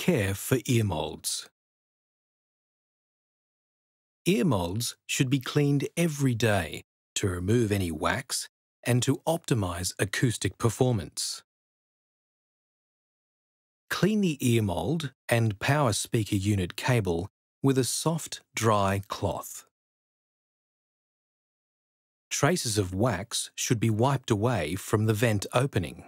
care for ear moulds. Ear moulds should be cleaned every day to remove any wax and to optimize acoustic performance. Clean the ear mould and power speaker unit cable with a soft, dry cloth. Traces of wax should be wiped away from the vent opening.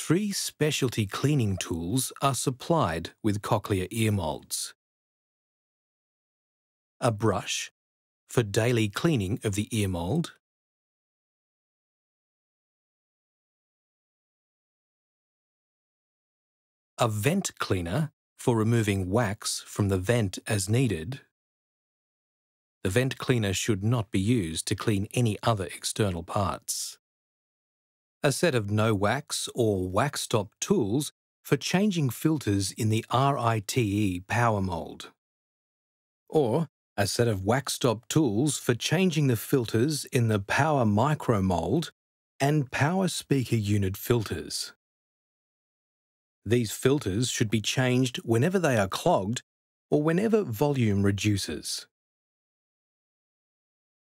Three specialty cleaning tools are supplied with cochlear ear moulds. A brush for daily cleaning of the ear mould, a vent cleaner for removing wax from the vent as needed. The vent cleaner should not be used to clean any other external parts. A set of no wax or wax stop tools for changing filters in the RITE power mould. Or a set of wax stop tools for changing the filters in the power micro mould and power speaker unit filters. These filters should be changed whenever they are clogged or whenever volume reduces.